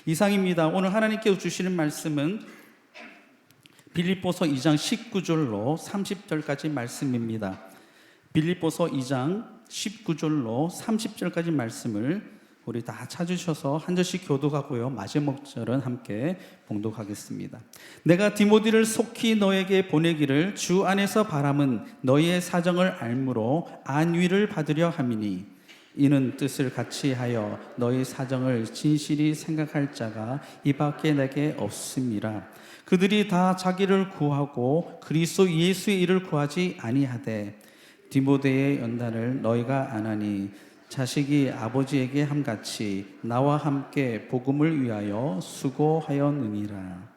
이상입니다. 오늘 하나님께서 주시는 말씀은 빌립보서 2장 19절로 30절까지 말씀입니다. 빌립보서 2장 19절로 30절까지 말씀을 우리 다 찾으셔서 한 절씩 교독하고요, 마지막 절은 함께 봉독하겠습니다. 내가 디모데를 속히 너에게 보내기를 주 안에서 바람은 너희의 사정을 알므로 안위를 받으려 함이니, 이는 뜻을 같이 하여 너희 사정을 진실히 생각할 자가 이밖에 내게 없음이라. 그들이 다 자기를 구하고 그리스도 예수의 일을 구하지 아니하되 디모데의 연단을 너희가 안하니 자식이 아버지에게 함같이 나와 함께 복음을 위하여 수고하였느니라.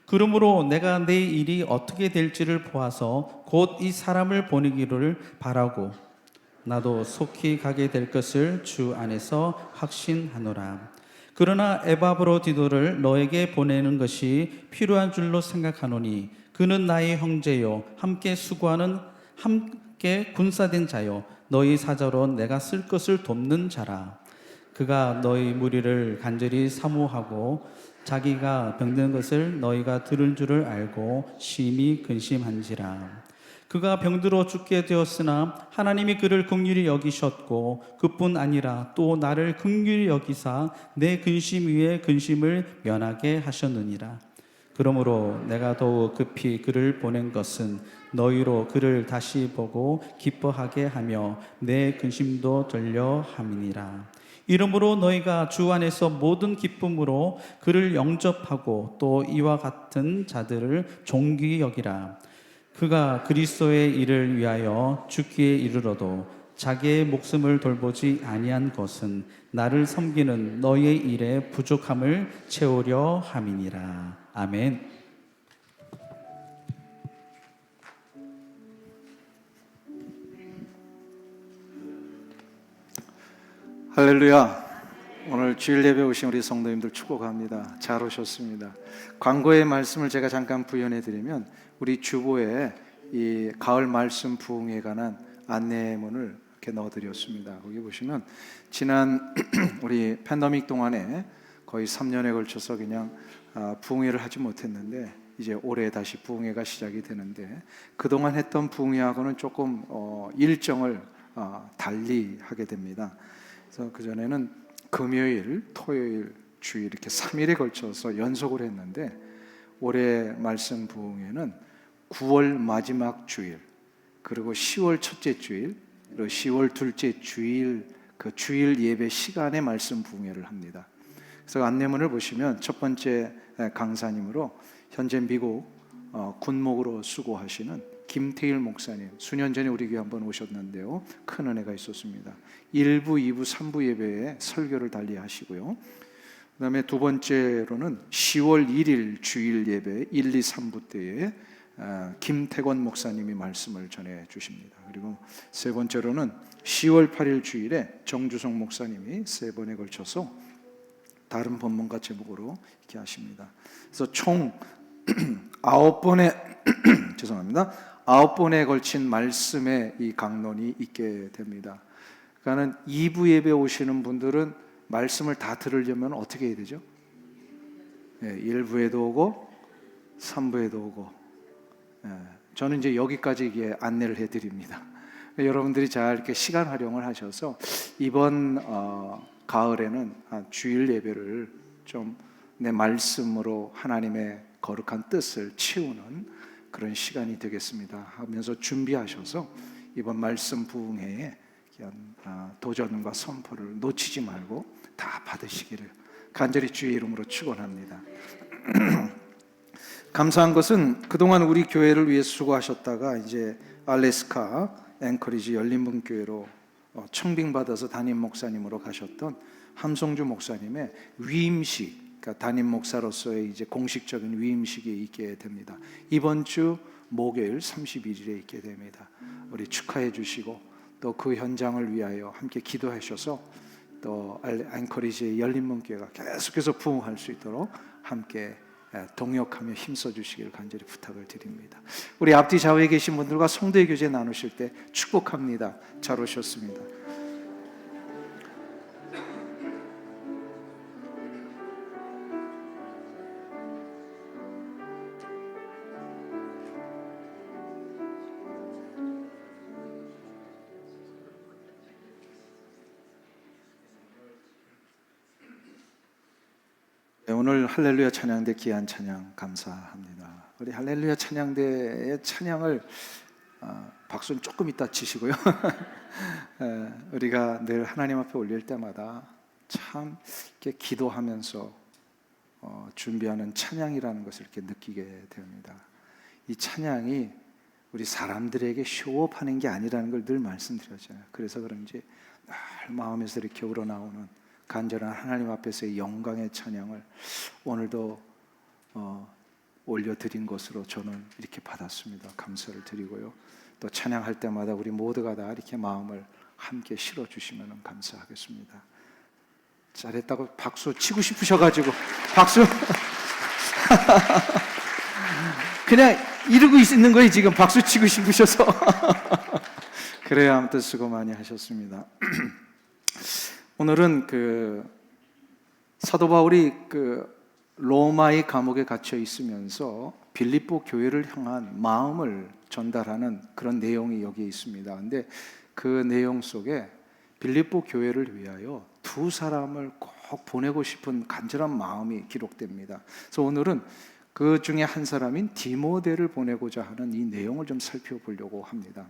그러므로 내가 내 일이 어떻게 될지를 보아서 곧 이 사람을 보내기를 바라고 나도 속히 가게 될 것을 주 안에서 확신하노라. 그러나 에바브로디도를 너에게 보내는 것이 필요한 줄로 생각하노니 그는 나의 형제요 함께 수고하는 함께 군사된 자요 너희 사자로 내가 쓸 것을 돕는 자라. 그가 너희 무리를 간절히 사모하고 자기가 병든 것을 너희가 들은 줄을 알고 심히 근심한지라. 그가 병들어 죽게 되었으나 하나님이 그를 긍휼히 여기셨고 그뿐 아니라 또 나를 긍휼히 여기사 내 근심 위에 근심을 면하게 하셨느니라. 그러므로 내가 더욱 급히 그를 보낸 것은 너희로 그를 다시 보고 기뻐하게 하며 내 근심도 들려 함이니라. 이러므로 너희가 주 안에서 모든 기쁨으로 그를 영접하고 또 이와 같은 자들을 존귀히 여기라. 그가 그리스도의 일을 위하여 죽기에 이르러도 자기의 목숨을 돌보지 아니한 것은 나를 섬기는 너희의 일에 부족함을 채우려 함이니라. 아멘. 할렐루야. 오늘 주일 예배 오신 우리 성도님들 축복합니다. 잘 오셨습니다. 광고의 말씀을 제가 잠깐 부연해 드리면 우리 주보에 이 가을 말씀 부흥에 관한 안내문을 이렇게 넣어 드렸습니다. 거기 보시면 지난 우리 팬데믹 동안에 거의 3년에 걸쳐서 그냥 부흥회를 하지 못했는데 이제 올해 다시 부흥회가 시작이 되는데 그동안 했던 부흥회하고는 조금 일정을 달리 하게 됩니다. 그래서 그전에는 금요일, 토요일, 주일 이렇게 3일에 걸쳐서 연속을 했는데 올해 말씀 부흥회는 9월 마지막 주일, 그리고 10월 첫째 주일, 그리고 10월 둘째 주일, 그 주일 예배 시간에 말씀 부흥회를 합니다. 그래서 안내문을 보시면 첫 번째 강사님으로 현재 미국 군목으로 수고하시는 김태일 목사님, 수년 전에 우리 교회 한번 오셨는데요, 큰 은혜가 있었습니다. 1부, 2부, 3부 예배에 설교를 달리 하시고요. 그 다음에 두 번째로는 10월 1일 주일 예배 1, 2, 3부 때에 김태권 목사님이 말씀을 전해 주십니다. 그리고 세 번째로는 10월 8일 주일에 정주성 목사님이 세 번에 걸쳐서 다른 본문과 제목으로 이렇게 하십니다. 그래서 총 9번의 죄송합니다. 9번에 걸친 말씀의 이 강론이 있게 됩니다. 그러니까 2부 예배 오시는 분들은 말씀을 다 들으려면 어떻게 해야 되죠? 1부에도 오고 3부에도 오고, 저는 이제 여기까지 이게 안내를 해드립니다. 여러분들이 잘 이렇게 시간 활용을 하셔서 이번 가을에는 주일 예배를 좀 내 말씀으로 하나님의 거룩한 뜻을 채우는 그런 시간이 되겠습니다 하면서 준비하셔서 이번 말씀 부흥회에 도전과 선포를 놓치지 말고 다 받으시기를 간절히 주의 이름으로 축원합니다. 감사한 것은 그동안 우리 교회를 위해 수고하셨다가 이제 알래스카 앵커리지 열린문교회로 청빙받아서 담임 목사님으로 가셨던 함성주 목사님의 위임식, 그러니까 담임 목사로서의 이제 공식적인 위임식이 있게 됩니다. 이번 주 목요일 31일에 있게 됩니다. 우리 축하해 주시고 또 그 현장을 위하여 함께 기도하셔서 또 앵커리지의 열린문교회가 계속해서 부흥할 수 있도록 함께 동역하며 힘써 주시길 간절히 부탁을 드립니다. 우리 앞뒤 좌우에 계신 분들과 성도의 교제 나누실 때 축복합니다. 잘 오셨습니다. 네, 오늘 할렐루야 찬양대 귀한 찬양 감사합니다. 우리 할렐루야 찬양대의 찬양을 박수는 조금 이따 치시고요. 우리가 늘 하나님 앞에 올릴 때마다 참 이렇게 기도하면서 준비하는 찬양이라는 것을 이렇게 느끼게 됩니다. 이 찬양이 우리 사람들에게 쇼업하는 게 아니라는 걸 늘 말씀드렸잖아요. 그래서 그런지 늘 마음에서 이렇게 우러나오는 간절한 하나님 앞에서의 영광의 찬양을 오늘도 올려드린 것으로 저는 이렇게 받았습니다. 감사를 드리고요. 또 찬양할 때마다 우리 모두가 다 이렇게 마음을 함께 실어주시면 감사하겠습니다. 잘했다고 박수 치고 싶으셔가지고 박수 그냥 이러고 있는 거예요. 지금 박수 치고 싶으셔서 그래요. 아무튼 수고 많이 하셨습니다. 오늘은 사도 바울이 로마의 감옥에 갇혀 있으면서 빌립보 교회를 향한 마음을 전달하는 그런 내용이 여기에 있습니다. 근데 그 내용 속에 빌립보 교회를 위하여 두 사람을 꼭 보내고 싶은 간절한 마음이 기록됩니다. 그래서 오늘은 그 중에 한 사람인 디모데를 보내고자 하는 이 내용을 좀 살펴보려고 합니다.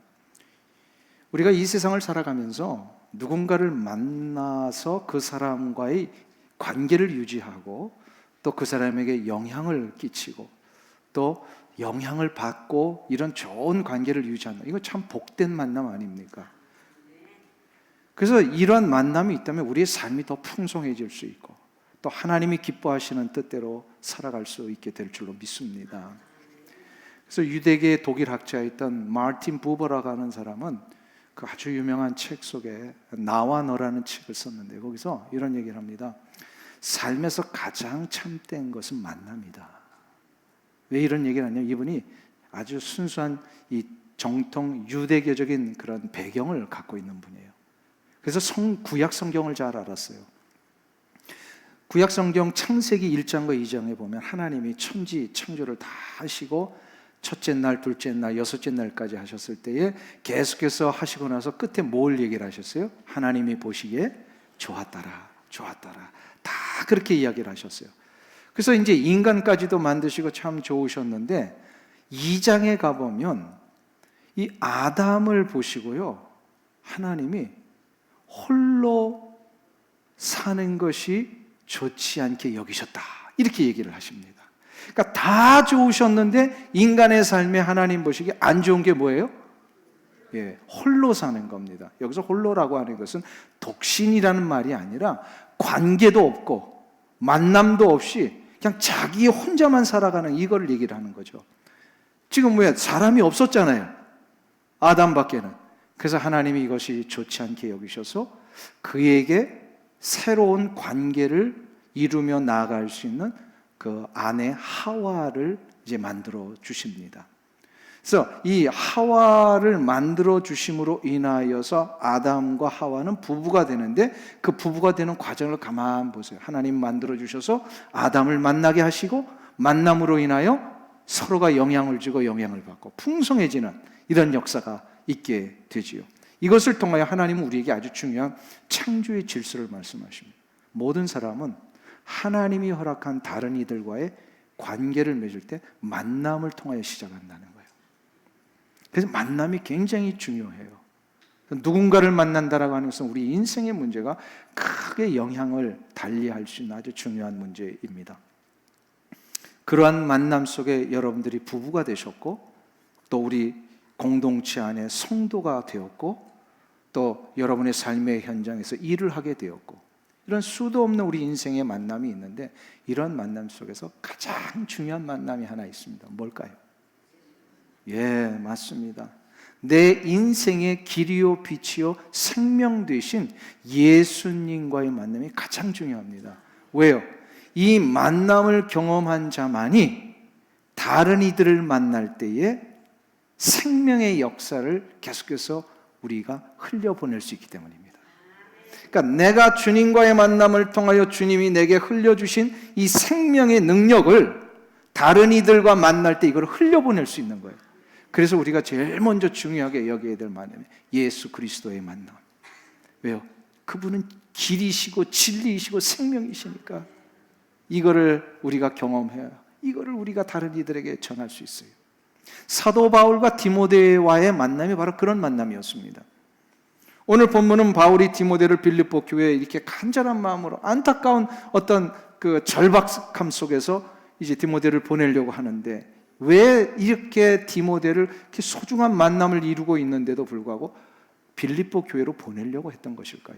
우리가 이 세상을 살아가면서 누군가를 만나서 그 사람과의 관계를 유지하고 또 그 사람에게 영향을 끼치고 또 영향을 받고 이런 좋은 관계를 유지하는, 이거 참 복된 만남 아닙니까? 그래서 이런 만남이 있다면 우리의 삶이 더 풍성해질 수 있고 또 하나님이 기뻐하시는 뜻대로 살아갈 수 있게 될 줄로 믿습니다. 그래서 유대계 독일 학자였던 마르틴 부버라고 하는 사람은 그 아주 유명한 책 속에 나와 너라는 책을 썼는데 거기서 이런 얘기를 합니다. 삶에서 가장 참된 것은 만남이다. 왜 이런 얘기를 하냐면 이분이 아주 순수한 이 정통 유대교적인 그런 배경을 갖고 있는 분이에요. 그래서 구약 성경을 잘 알았어요. 구약 성경 창세기 1장과 2장에 보면 하나님이 천지 창조를 다 하시고 첫째 날, 둘째 날, 여섯째 날까지 하셨을 때에 계속해서 하시고 나서 끝에 뭘 얘기를 하셨어요? 하나님이 보시기에 좋았더라, 좋았더라. 다 그렇게 이야기를 하셨어요. 그래서 이제 인간까지도 만드시고 참 좋으셨는데 2장에 가보면 이 아담을 보시고요, 하나님이 홀로 사는 것이 좋지 않게 여기셨다, 이렇게 얘기를 하십니다. 그러니까 다 좋으셨는데 인간의 삶에 하나님 보시기에 안 좋은 게 뭐예요? 홀로 사는 겁니다. 여기서 홀로라고 하는 것은 독신이라는 말이 아니라 관계도 없고 만남도 없이 그냥 자기 혼자만 살아가는 이걸 얘기를 하는 거죠. 지금 왜 사람이 없었잖아요. 아담밖에는. 그래서 하나님이 이것이 좋지 않게 여기셔서 그에게 새로운 관계를 이루며 나아갈 수 있는 그 아내 하와를 이제 만들어 주십니다. 그래서 이 하와를 만들어 주심으로 인하여서 아담과 하와는 부부가 되는데 그 부부가 되는 과정을 가만 보세요. 하나님 만들어 주셔서 아담을 만나게 하시고 만남으로 인하여 서로가 영향을 주고 영향을 받고 풍성해지는 이런 역사가 있게 되지요. 이것을 통하여 하나님은 우리에게 아주 중요한 창조의 질서를 말씀하십니다. 모든 사람은 하나님이 허락한 다른 이들과의 관계를 맺을 때 만남을 통하여 시작한다는 거예요. 그래서 만남이 굉장히 중요해요. 누군가를 만난다라고 하는 것은 우리 인생의 문제가 크게 영향을 달리할 수 있는 아주 중요한 문제입니다. 그러한 만남 속에 여러분들이 부부가 되셨고 또 우리 공동체 안에 성도가 되었고 또 여러분의 삶의 현장에서 일을 하게 되었고 이런 수도 없는 우리 인생의 만남이 있는데 이런 만남 속에서 가장 중요한 만남이 하나 있습니다. 뭘까요? 맞습니다. 내 인생의 길이요 빛이요 생명 되신 예수님과의 만남이 가장 중요합니다. 왜요? 이 만남을 경험한 자만이 다른 이들을 만날 때에 생명의 역사를 계속해서 우리가 흘려보낼 수 있기 때문입니다. 그러니까 내가 주님과의 만남을 통하여 주님이 내게 흘려주신 이 생명의 능력을 다른 이들과 만날 때 이걸 흘려보낼 수 있는 거예요. 그래서 우리가 제일 먼저 중요하게 여겨야 될 만남이 예수 그리스도의 만남. 왜요? 그분은 길이시고 진리이시고 생명이시니까. 이거를 우리가 경험해야 이거를 우리가 다른 이들에게 전할 수 있어요. 사도 바울과 디모데와의 만남이 바로 그런 만남이었습니다. 오늘 본문은 바울이 디모데를 빌립보 교회에 이렇게 간절한 마음으로 안타까운 어떤 그 절박함 속에서 이제 디모데를 보내려고 하는데, 왜 이렇게 디모데를 이렇게 소중한 만남을 이루고 있는데도 불구하고 빌립보 교회로 보내려고 했던 것일까요?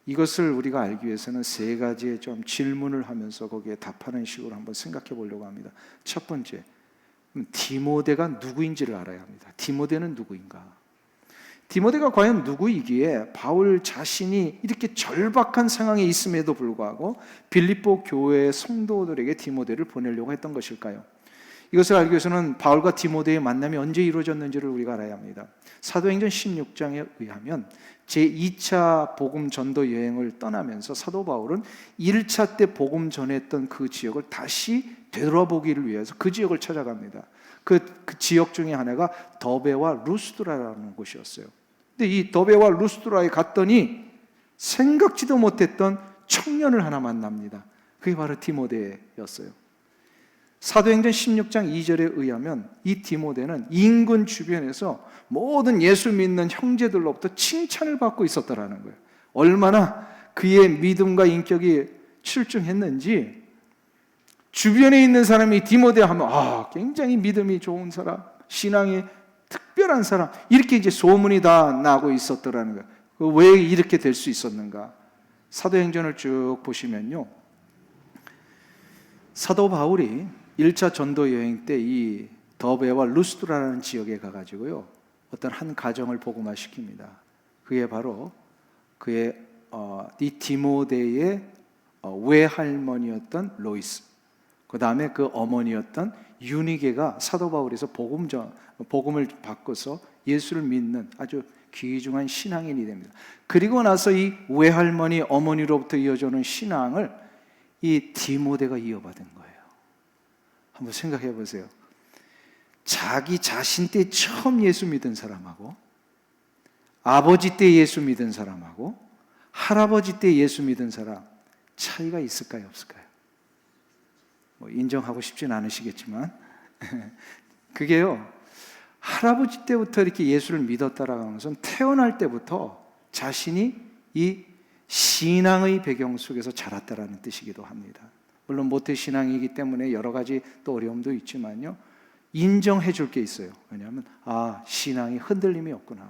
이것을 우리가 알기 위해서는 세 가지의 좀 질문을 하면서 거기에 답하는 식으로 한번 생각해 보려고 합니다. 첫 번째, 디모데가 누구인지를 알아야 합니다. 디모데는 누구인가? 디모데가 과연 누구이기에 바울 자신이 이렇게 절박한 상황에 있음에도 불구하고 빌립보 교회의 성도들에게 디모데를 보내려고 했던 것일까요? 이것을 알기 위해서는 바울과 디모데의 만남이 언제 이루어졌는지를 우리가 알아야 합니다. 사도행전 16장에 의하면 제2차 복음 전도 여행을 떠나면서 사도 바울은 1차 때 복음 전했던 그 지역을 다시 되돌아보기를 위해서 그 지역을 찾아갑니다. 그 지역 중에 하나가 더베와 루스드라라는 곳이었어요. 근데 이 더베와 루스드라에 갔더니 생각지도 못했던 청년을 하나 만납니다. 그게 바로 디모데였어요. 사도행전 16장 2절에 의하면 이 디모데는 인근 주변에서 모든 예수 믿는 형제들로부터 칭찬을 받고 있었더라는 거예요. 얼마나 그의 믿음과 인격이 출중했는지 주변에 있는 사람이 디모데 하면 굉장히 믿음이 좋은 사람, 신앙이 특별한 사람, 이렇게 이제 소문이 다 나고 있었더라는 거예요. 왜 이렇게 될 수 있었는가? 사도행전을 쭉 보시면요, 사도 바울이 1차 전도 여행 때 이 더베와 루스드라라는 지역에 가가지고요, 어떤 한 가정을 복음화시킵니다. 그게 바로 그의 이 디모데의 외할머니였던 로이스, 그 다음에 그 어머니였던 유니게가 사도 바울에서 복음을 바꿔서 예수를 믿는 아주 귀중한 신앙인이 됩니다. 그리고 나서 이 외할머니, 어머니로부터 이어져오는 신앙을 이 디모데가 이어받은 거예요. 한번 생각해 보세요. 자기 자신 때 처음 예수 믿은 사람하고, 아버지 때 예수 믿은 사람하고, 할아버지 때 예수 믿은 사람, 차이가 있을까요, 없을까요? 인정하고 싶진 않으시겠지만 그게요, 할아버지 때부터 이렇게 예수를 믿었다라는 것은 태어날 때부터 자신이 이 신앙의 배경 속에서 자랐다라는 뜻이기도 합니다. 물론 모태신앙이기 때문에 여러 가지 또 어려움도 있지만요, 인정해 줄 게 있어요. 왜냐하면 신앙이 흔들림이 없구나.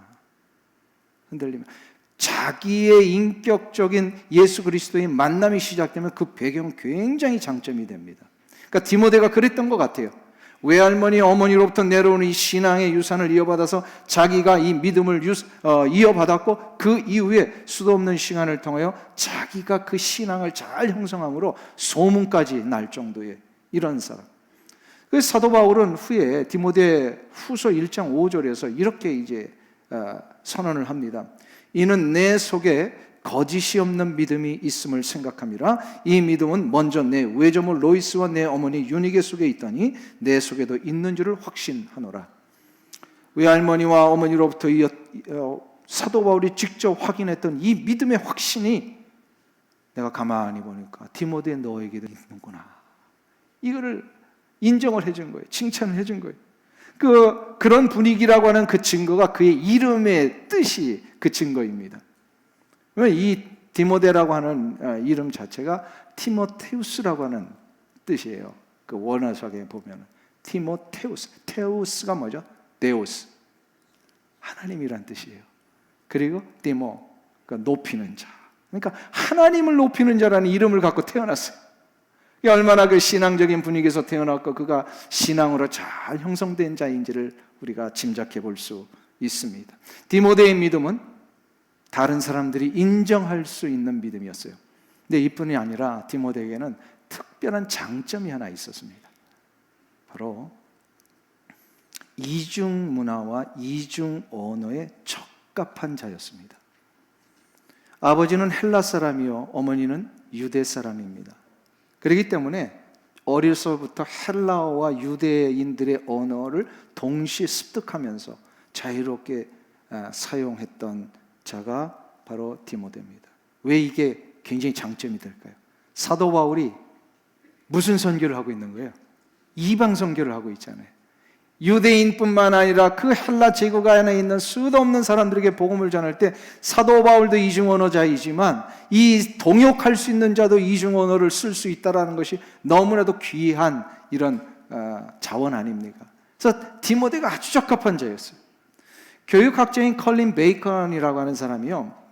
자기의 인격적인 예수 그리스도의 만남이 시작되면 그 배경은 굉장히 장점이 됩니다. 그러니까 디모데가 그랬던 것 같아요. 외할머니, 어머니로부터 내려오는 이 신앙의 유산을 이어받아서 자기가 이 믿음을 이어받았고, 그 이후에 수도 없는 시간을 통하여 자기가 그 신앙을 잘 형성함으로 소문까지 날 정도의 이런 사람. 그래서 사도 바울은 후에 디모데 후서 1장 5절에서 이렇게 이제 선언을 합니다. 이는 내 속에 거짓이 없는 믿음이 있음을 생각함이라. 이 믿음은 먼저 내 외조모 로이스와 내 어머니 유니게 속에 있더니 내 속에도 있는 줄을 확신하노라. 외할머니와 어머니로부터 사도 바울이 직접 확인했던 이 믿음의 확신이 내가 가만히 보니까 디모데 너에게도 있는구나. 이거를 인정을 해준 거예요. 칭찬을 해준 거예요. 그런 분위기라고 하는 그 증거가 그의 이름의 뜻이 그 증거입니다. 이 디모데라고 하는 이름 자체가 티모테우스라고 하는 뜻이에요. 그 원어석에 보면 티모테우스, 테우스가 뭐죠? 데우스, 하나님이란 뜻이에요. 그리고 디모, 그러니까 높이는 자. 그러니까 하나님을 높이는 자라는 이름을 갖고 태어났어요. 얼마나 그 신앙적인 분위기에서 태어났고 그가 신앙으로 잘 형성된 자인지를 우리가 짐작해 볼 수 있습니다. 디모데의 믿음은 다른 사람들이 인정할 수 있는 믿음이었어요. 근데 이뿐이 아니라 디모데에게는 특별한 장점이 하나 있었습니다. 바로 이중 문화와 이중 언어에 적합한 자였습니다. 아버지는 헬라 사람이요 어머니는 유대 사람입니다. 그렇기 때문에 어려서부터 헬라어와 유대인들의 언어를 동시에 습득하면서 자유롭게 사용했던 자가 바로 디모데입니다. 왜 이게 굉장히 장점이 될까요? 사도 바울이 무슨 선교를 하고 있는 거예요? 이방 선교를 하고 있잖아요. 유대인뿐만 아니라 그 헬라 제국 안에 있는 수도 없는 사람들에게 복음을 전할 때 사도 바울도 이중 언어자이지만 이 동역할 수 있는 자도 이중 언어를 쓸 수 있다라는 것이 너무나도 귀한 이런 자원 아닙니까? 그래서 디모데가 아주 적합한 자였어요. 교육학자인 컬린 베이컨이라고 하는 사람이요,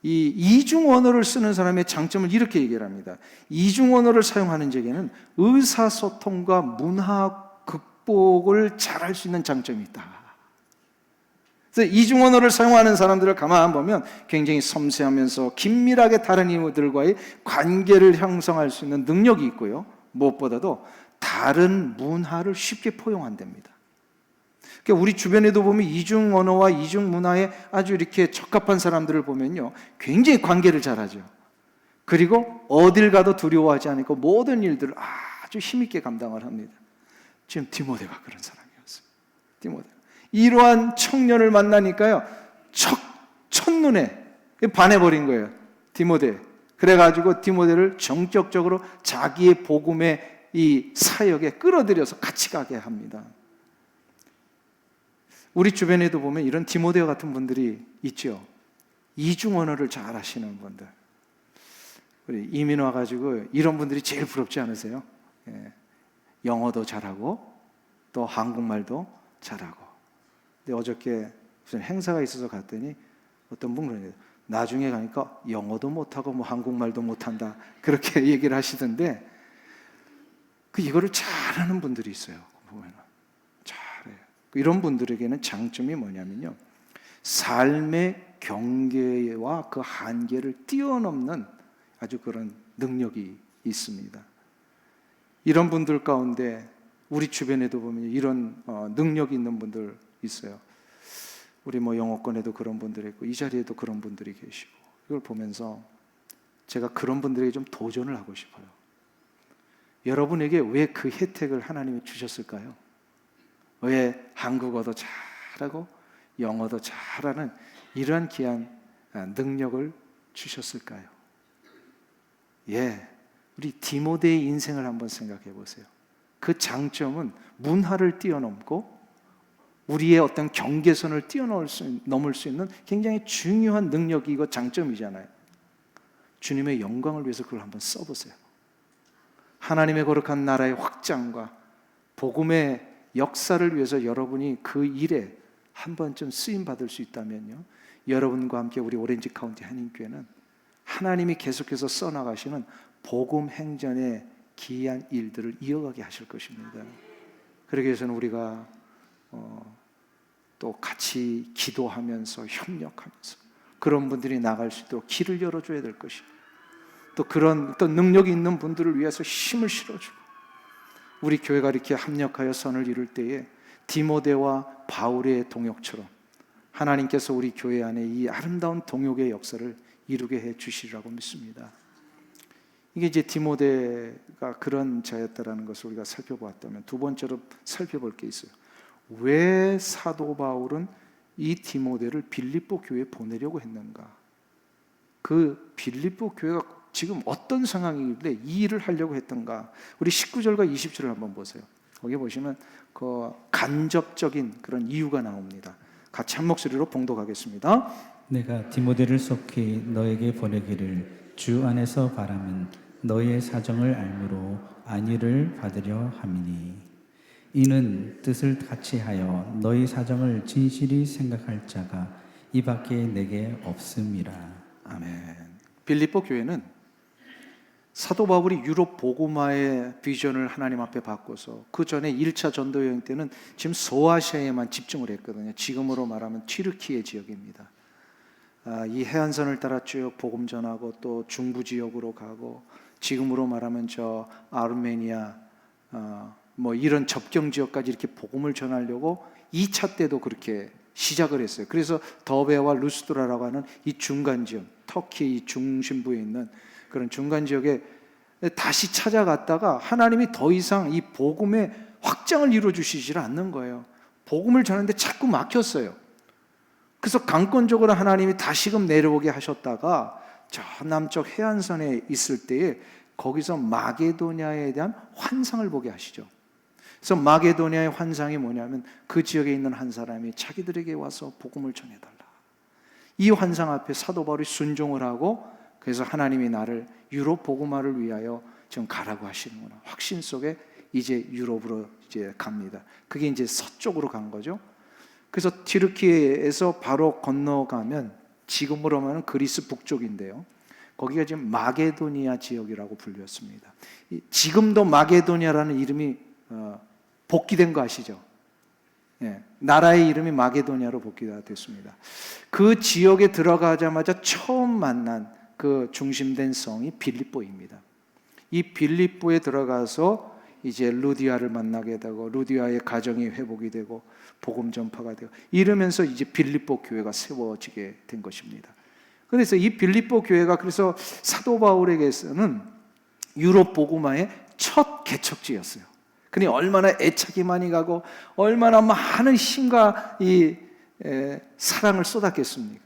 이 이중 언어를 쓰는 사람의 장점을 이렇게 얘기를 합니다. 이중 언어를 사용하는 자에게는 의사소통과 문화 극복을 잘할 수 있는 장점이 있다. 그래서 이중 언어를 사용하는 사람들을 가만 보면 굉장히 섬세하면서 긴밀하게 다른 이들과의 관계를 형성할 수 있는 능력이 있고요, 무엇보다도 다른 문화를 쉽게 포용한답니다. 그러니까 우리 주변에도 보면 이중 언어와 이중 문화에 아주 이렇게 적합한 사람들을 보면요, 굉장히 관계를 잘하죠. 그리고 어딜 가도 두려워하지 않고 모든 일들을 아주 힘있게 감당을 합니다. 지금 디모데가 그런 사람이었어요. 디모데. 이러한 청년을 만나니까요, 첫눈에 반해버린 거예요, 디모데. 그래가지고 디모데를 정격적으로 자기의 복음의 이 사역에 끌어들여서 같이 가게 합니다. 우리 주변에도 보면 이런 디모데와 같은 분들이 있죠. 이중 언어를 잘 하시는 분들. 우리 이민 와가지고 이런 분들이 제일 부럽지 않으세요? 예. 영어도 잘하고 또 한국말도 잘하고. 근데 어저께 무슨 행사가 있어서 갔더니 어떤 분이 그러네요. 나중에 가니까 영어도 못하고 뭐 한국말도 못한다, 그렇게 얘기를 하시던데, 이거를 잘하는 분들이 있어요. 보면 잘해요. 이런 분들에게는 장점이 뭐냐면요, 삶의 경계와 그 한계를 뛰어넘는 아주 그런 능력이 있습니다. 이런 분들 가운데 우리 주변에도 보면 이런 능력이 있는 분들 있어요. 우리 뭐 영어권에도 그런 분들이 있고 이 자리에도 그런 분들이 계시고, 이걸 보면서 제가 그런 분들에게 좀 도전을 하고 싶어요. 여러분에게 왜 그 혜택을 하나님이 주셨을까요? 왜 한국어도 잘하고 영어도 잘하는 이러한 귀한 능력을 주셨을까요? 예, 우리 디모데의 인생을 한번 생각해 보세요. 그 장점은 문화를 뛰어넘고 우리의 어떤 경계선을 넘을 수 있는 굉장히 중요한 능력이고 장점이잖아요. 주님의 영광을 위해서 그걸 한번 써보세요. 하나님의 거룩한 나라의 확장과 복음의 역사를 위해서 여러분이 그 일에 한 번쯤 쓰임받을 수 있다면요, 여러분과 함께 우리 오렌지 카운티 한인교회는 하나님이 계속해서 써나가시는 복음 행전의 기이한 일들을 이어가게 하실 것입니다. 그러기 위해서는 우리가 또 같이 기도하면서 협력하면서 그런 분들이 나갈 수 있도록 길을 열어줘야 될 것이고, 또 그런 어떤 능력이 있는 분들을 위해서 힘을 실어주고, 우리 교회가 이렇게 합력하여 선을 이룰 때에 디모데와 바울의 동역처럼 하나님께서 우리 교회 안에 이 아름다운 동역의 역사를 이루게 해 주시리라고 믿습니다. 이게 이제 디모데가 그런 자였다라는 것을 우리가 살펴보았다면, 두 번째로 살펴볼 게 있어요. 왜 사도 바울은 이 디모데를 빌립보 교회에 보내려고 했는가? 그 빌립보 교회가 지금 어떤 상황이길래 이 일을 하려고 했던가? 우리 19절과 20절을 한번 보세요. 거기 보시면 그 간접적인 그런 이유가 나옵니다. 같이 한 목소리로 봉독하겠습니다. 내가 디모데를 속히 너에게 보내기를 주 안에서 바라면 너의 사정을 알므로 안위를 받으려 함이니, 이는 뜻을 같이 하여 너희 사정을 진실히 생각할 자가 이 밖에 내게 없음이라. 아멘. 빌립보 교회는 사도 바울이 유럽 복음화의 비전을 하나님 앞에 바꿔서 그 전에 1차 전도 여행 때는 지금 소아시아에만 집중을 했거든요. 지금으로 말하면 튀르키예 지역입니다. 이 해안선을 따라 쭉 복음 전하고 또 중부 지역으로 가고, 지금으로 말하면 저 아르메니아 뭐 이런 접경 지역까지 이렇게 복음을 전하려고 2차 때도 그렇게 시작을 했어요. 그래서 더베와 루스드라라고 하는 이 중간 지역, 터키 이 중심부에 있는 그런 중간 지역에 다시 찾아갔다가 하나님이 더 이상 이 복음의 확장을 이루어 주시지 않는 거예요. 복음을 전하는데 자꾸 막혔어요. 그래서 강권적으로 하나님이 다시금 내려오게 하셨다가 저 남쪽 해안선에 있을 때에 거기서 마게도냐에 대한 환상을 보게 하시죠. 그래서 마게도냐의 환상이 뭐냐면 그 지역에 있는 한 사람이 자기들에게 와서 복음을 전해달라. 이 환상 앞에 사도 바울이 순종을 하고, 그래서 하나님이 나를 유럽 복음화를 위하여 지금 가라고 하시는구나. 확신 속에 이제 유럽으로 이제 갑니다. 그게 이제 서쪽으로 간 거죠. 그래서 튀르키예에서 바로 건너가면 지금으로 말하면 그리스 북쪽인데요. 거기가 지금 마게도니아 지역이라고 불렸습니다. 지금도 마게도니아라는 이름이 복귀된 거 아시죠? 예, 나라의 이름이 마게도니아로 복귀가 됐습니다. 그 지역에 들어가자마자 처음 만난 그 중심된 성이 빌립보입니다. 이 빌립보에 들어가서 이제 루디아를 만나게 되고, 루디아의 가정이 회복이 되고 복음 전파가 되고, 이러면서 이제 빌립보 교회가 세워지게 된 것입니다. 그래서 이 빌립보 교회가 그래서 사도 바울에게서는 유럽 복음화의 첫 개척지였어요. 그니 얼마나 애착이 많이 가고 얼마나 많은 힘과 이 사랑을 쏟았겠습니까?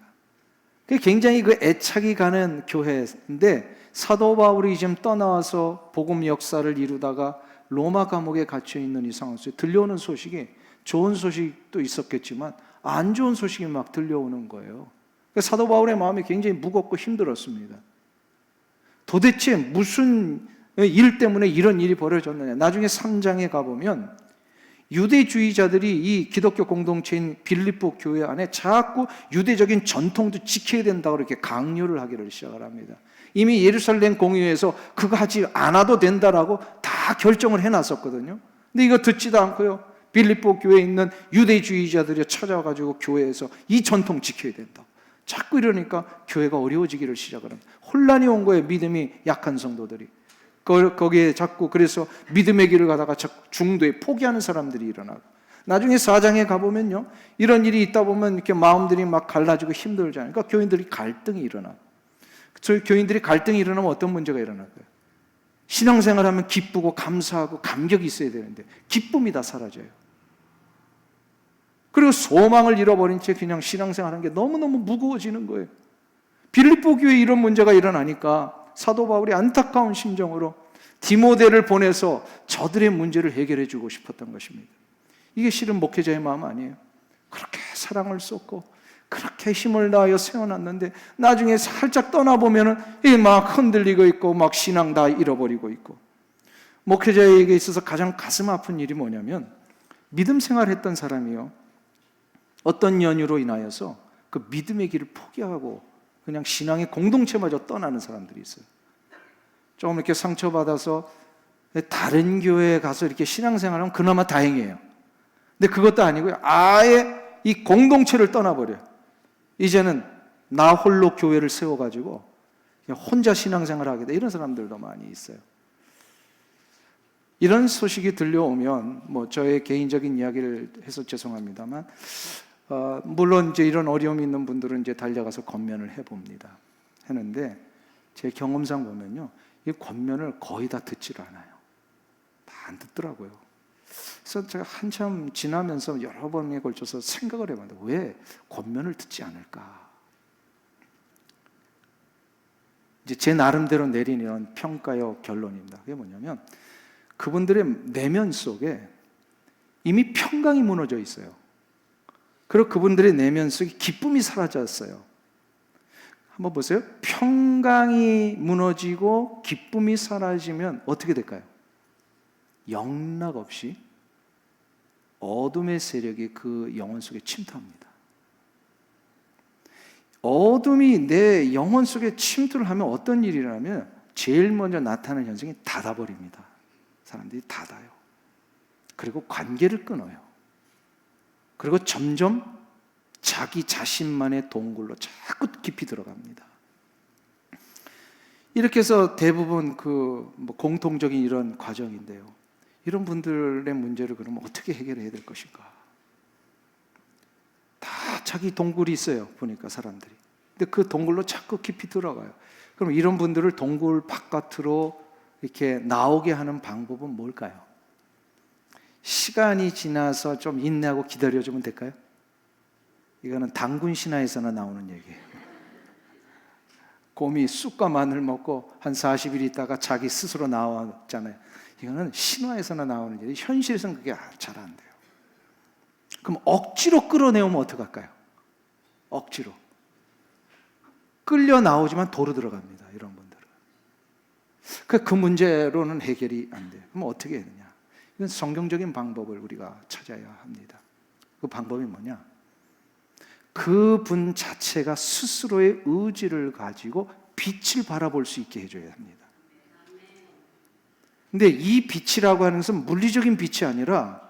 굉장히 그 애착이 가는 교회인데, 사도 바울이 지금 떠나와서 복음 역사를 이루다가 로마 감옥에 갇혀 있는 이 상황 속에 들려오는 소식이, 좋은 소식도 있었겠지만 안 좋은 소식이 막 들려오는 거예요. 사도 바울의 마음이 굉장히 무겁고 힘들었습니다. 도대체 무슨 일 때문에 이런 일이 벌어졌느냐. 나중에 3장에 가보면 유대주의자들이 이 기독교 공동체인 빌립보 교회 안에 자꾸 유대적인 전통도 지켜야 된다고 이렇게 강요를 하기를 시작을 합니다. 이미 예루살렘 공의회에서 그거 하지 않아도 된다라고 다 결정을 해놨었거든요. 근데 이거 듣지도 않고요, 빌립보 교회에 있는 유대주의자들이 찾아와가지고 교회에서 이 전통 지켜야 된다. 자꾸 이러니까 교회가 어려워지기를 시작을 합니다. 혼란이 온 거예요. 믿음이 약한 성도들이. 거기에 자꾸 그래서 믿음의 길을 가다가 중도에 포기하는 사람들이 일어나고, 나중에 4장에 가보면요, 이런 일이 있다 보면 이렇게 마음들이 막 갈라지고 힘들잖아요. 그러니까 교인들이 갈등이 일어나고, 교인들이 갈등이 일어나면 어떤 문제가 일어날까요? 신앙생활하면 기쁘고 감사하고 감격이 있어야 되는데 기쁨이 다 사라져요. 그리고 소망을 잃어버린 채 그냥 신앙생활하는 게 너무너무 무거워지는 거예요. 빌립보 교회에 이런 문제가 일어나니까 사도 바울이 안타까운 심정으로 디모데를 보내서 저들의 문제를 해결해 주고 싶었던 것입니다. 이게 실은 목회자의 마음 아니에요. 그렇게 사랑을 쏟고 그렇게 힘을 다하여 세워놨는데 나중에 살짝 떠나보면은 막 흔들리고 있고 막 신앙 다 잃어버리고 있고. 목회자에게 있어서 가장 가슴 아픈 일이 뭐냐면, 믿음 생활했던 사람이요, 어떤 연유로 인하여서 그 믿음의 길을 포기하고 그냥 신앙의 공동체마저 떠나는 사람들이 있어요. 조금 이렇게 상처받아서 다른 교회에 가서 이렇게 신앙생활하면 그나마 다행이에요. 근데 그것도 아니고요, 아예 이 공동체를 떠나버려요. 이제는 나 홀로 교회를 세워가지고 그냥 혼자 신앙생활을 하게 돼. 이런 사람들도 많이 있어요. 이런 소식이 들려오면 뭐 저의 개인적인 이야기를 해서 죄송합니다만, 물론 이제 이런 어려움이 있는 분들은 이제 달려가서 권면을 해봅니다. 하는데 제 경험상 보면요, 이 권면을 거의 다 듣질 않아요. 다 안 듣더라고요. 그래서 제가 한참 지나면서 여러 번에 걸쳐서 생각을 해봤는데, 왜 권면을 듣지 않을까? 이제 제 나름대로 내린 이런 평가요 결론입니다. 그게 뭐냐면, 그분들의 내면 속에 이미 평강이 무너져 있어요. 그리고 그분들의 내면 속에 기쁨이 사라졌어요. 한번 보세요. 평강이 무너지고 기쁨이 사라지면 어떻게 될까요? 영락없이 어둠의 세력이 그 영혼 속에 침투합니다. 어둠이 내 영혼 속에 침투를 하면 어떤 일이 일어나면 제일 먼저 나타나는 현상이 닫아버립니다. 사람들이 닫아요. 그리고 관계를 끊어요. 그리고 점점 자기 자신만의 동굴로 자꾸 깊이 들어갑니다. 이렇게 해서 대부분 공통적인 이런 과정인데요. 이런 분들의 문제를 그러면 어떻게 해결해야 될 것인가? 다 자기 동굴이 있어요. 보니까 사람들이. 근데 그 동굴로 자꾸 깊이 들어가요. 그럼 이런 분들을 동굴 바깥으로 이렇게 나오게 하는 방법은 뭘까요? 시간이 지나서 좀 인내하고 기다려주면 될까요? 이거는 당군 신화에서나 나오는 얘기예요. 곰이 쑥과 마늘 먹고 한 40일 있다가 자기 스스로 나왔잖아요. 이거는 신화에서나 나오는 일이 현실에서는 그게 잘 안 돼요. 그럼 억지로 끌어내오면 어떡할까요? 억지로 끌려 나오지만 도로 들어갑니다. 이런 분들은 그 문제로는 해결이 안 돼요. 그럼 어떻게 해야 되냐? 이건 성경적인 방법을 우리가 찾아야 합니다. 그 방법이 뭐냐? 그분 자체가 스스로의 의지를 가지고 빛을 바라볼 수 있게 해줘야 합니다. 근데 이 빛이라고 하는 것은 물리적인 빛이 아니라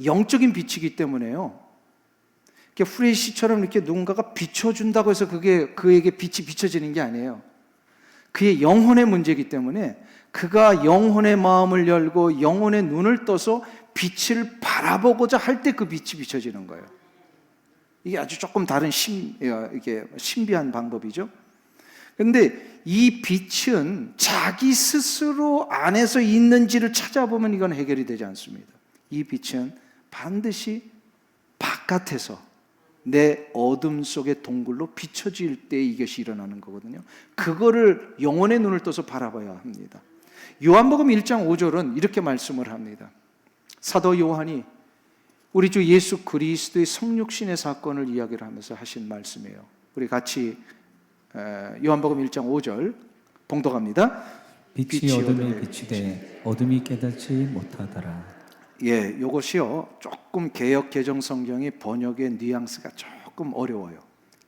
영적인 빛이기 때문에요. 이렇게 후레쉬처럼 이렇게 누군가가 비춰준다고 해서 그게 그에게 빛이 비춰지는 게 아니에요. 그의 영혼의 문제이기 때문에 그가 영혼의 마음을 열고 영혼의 눈을 떠서 빛을 바라보고자 할 때 그 빛이 비춰지는 거예요. 이게 아주 조금 다른 이게 신비한 방법이죠. 그런데 이 빛은 자기 스스로 안에서 있는지를 찾아보면 이건 해결이 되지 않습니다. 이 빛은 반드시 바깥에서 내 어둠 속의 동굴로 비춰질 때 이것이 일어나는 거거든요. 그거를 영혼의 눈을 떠서 바라봐야 합니다. 요한복음 1장 5절은 이렇게 말씀을 합니다. 사도 요한이 우리 주 예수 그리스도의 성육신의 사건을 이야기를 하면서 하신 말씀이에요. 우리 같이 요한복음 1장 5절 봉독합니다. 빛이 어둠에 비치되 어둠이 깨닫지 못하더라. 예, 이것이요 조금 개역 개정 성경의 번역의 뉘앙스가 조금 어려워요.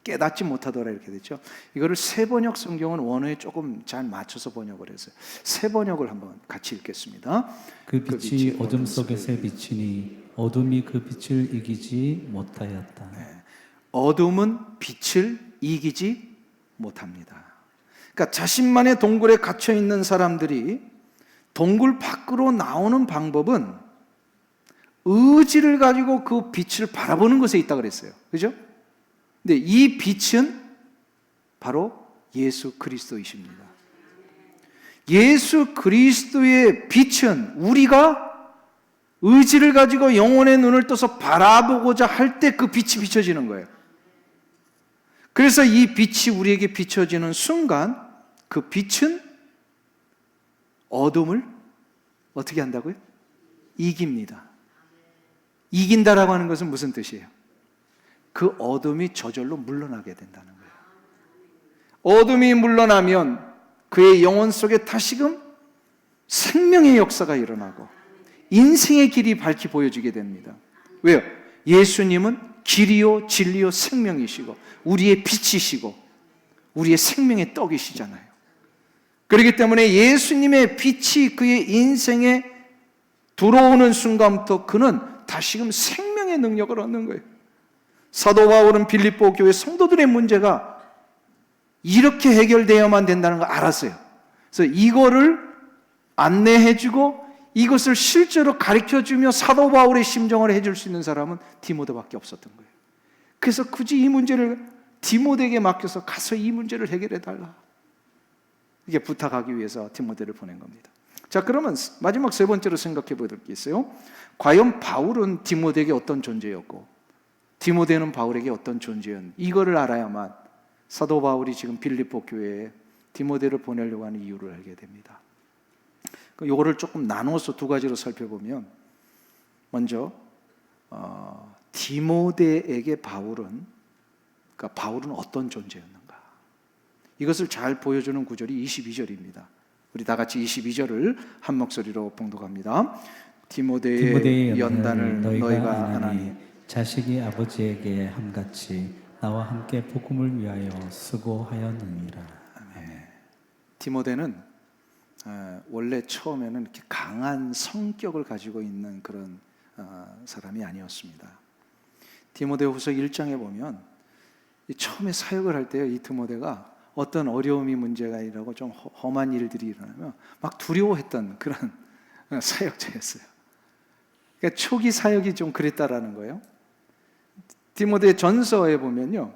깨닫지 못하더라 이렇게 됐죠. 이거를 새 번역 성경은 원어에 조금 잘 맞춰서 번역을 했어요. 새 번역을 한번 같이 읽겠습니다. 그 빛이 어둠 속에서 비치니 어둠이 그 빛을 이기지 못하였다. 네. 어둠은 빛을 이기지 못합니다. 그러니까 자신만의 동굴에 갇혀 있는 사람들이 동굴 밖으로 나오는 방법은 의지를 가지고 그 빛을 바라보는 것에 있다 그랬어요. 그죠? 근데 이 빛은 바로 예수 그리스도이십니다. 예수 그리스도의 빛은 우리가 의지를 가지고 영혼의 눈을 떠서 바라보고자 할 때 그 빛이 비춰지는 거예요. 그래서 이 빛이 우리에게 비춰지는 순간 그 빛은 어둠을 어떻게 한다고요? 이깁니다. 이긴다라고 하는 것은 무슨 뜻이에요? 그 어둠이 저절로 물러나게 된다는 거예요. 어둠이 물러나면 그의 영혼 속에 다시금 생명의 역사가 일어나고 인생의 길이 밝히 보여지게 됩니다. 왜요? 예수님은 길이요 진리요 생명이시고 우리의 빛이시고 우리의 생명의 떡이시잖아요. 그렇기 때문에 예수님의 빛이 그의 인생에 들어오는 순간부터 그는 다시금 생명의 능력을 얻는 거예요. 사도 바울은 빌립보 교회 성도들의 문제가 이렇게 해결되어야만 된다는 걸 알았어요. 그래서 이거를 안내해주고 이것을 실제로 가르쳐주며 사도 바울의 심정을 해줄 수 있는 사람은 디모데밖에 없었던 거예요. 그래서 굳이 이 문제를 디모데에게 맡겨서 가서 이 문제를 해결해달라 이게 부탁하기 위해서 디모데를 보낸 겁니다. 자, 그러면 마지막 세 번째로 생각해 볼 게 있어요. 과연 바울은 디모데에게 어떤 존재였고 디모데는 바울에게 어떤 존재였는지 이거를 알아야만 사도 바울이 지금 빌립보 교회에 디모데를 보내려고 하는 이유를 알게 됩니다. 이거를 조금 나눠서 두 가지로 살펴보면 먼저 디모데에게 바울은 어떤 존재였는가 이것을 잘 보여주는 구절이 22절입니다. 우리 다 같이 22절을 한 목소리로 봉독합니다. 디모데의 연단을 너희가 아나니 자식이 아버지에게 함같이 나와 함께 복음을 위하여 수고하였느니라. 디모데는 원래 처음에는 이렇게 강한 성격을 가지고 있는 그런 사람이 아니었습니다. 디모데후서 1장에 보면 처음에 사역을 할 때요, 이 디모데가 어떤 어려움이 문제가 일어나고 좀 험한 일들이 일어나면 막 두려워했던 그런 사역자였어요. 그러니까 초기 사역이 좀 그랬다라는 거예요. 디모데 전서에 보면요,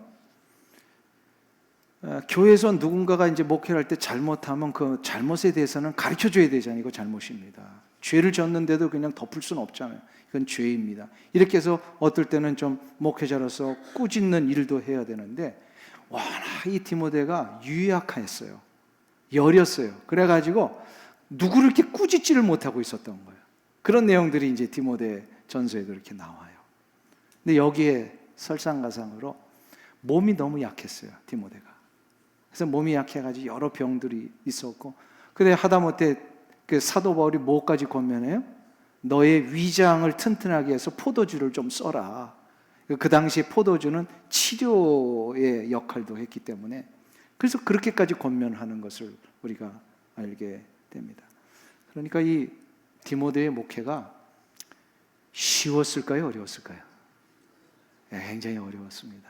교회에서 누군가가 이제 목회를 할 때 잘못하면 그 잘못에 대해서는 가르쳐 줘야 되잖아요. 이거 잘못입니다. 죄를 졌는데도 그냥 덮을 수는 없잖아요. 이건 죄입니다. 이렇게 해서 어떨 때는 좀 목회자로서 꾸짖는 일도 해야 되는데 워낙 이 디모데가 유약했어요. 여렸어요. 그래가지고 누구를 이렇게 꾸짖지를 못하고 있었던 거예요. 그런 내용들이 이제 디모데 전서에도 이렇게 나와요. 근데 여기에 설상가상으로 몸이 너무 약했어요, 디모데가. 그래서 몸이 약해가지고 여러 병들이 있었고, 근데 하다못해 그 사도 바울이 뭐까지 권면해요? 너의 위장을 튼튼하게 해서 포도주를 좀 써라. 그 당시에 포도주는 치료의 역할도 했기 때문에, 그래서 그렇게까지 권면하는 것을 우리가 알게 됩니다. 그러니까 이 디모데의 목회가 쉬웠을까요? 어려웠을까요? 굉장히 어려웠습니다.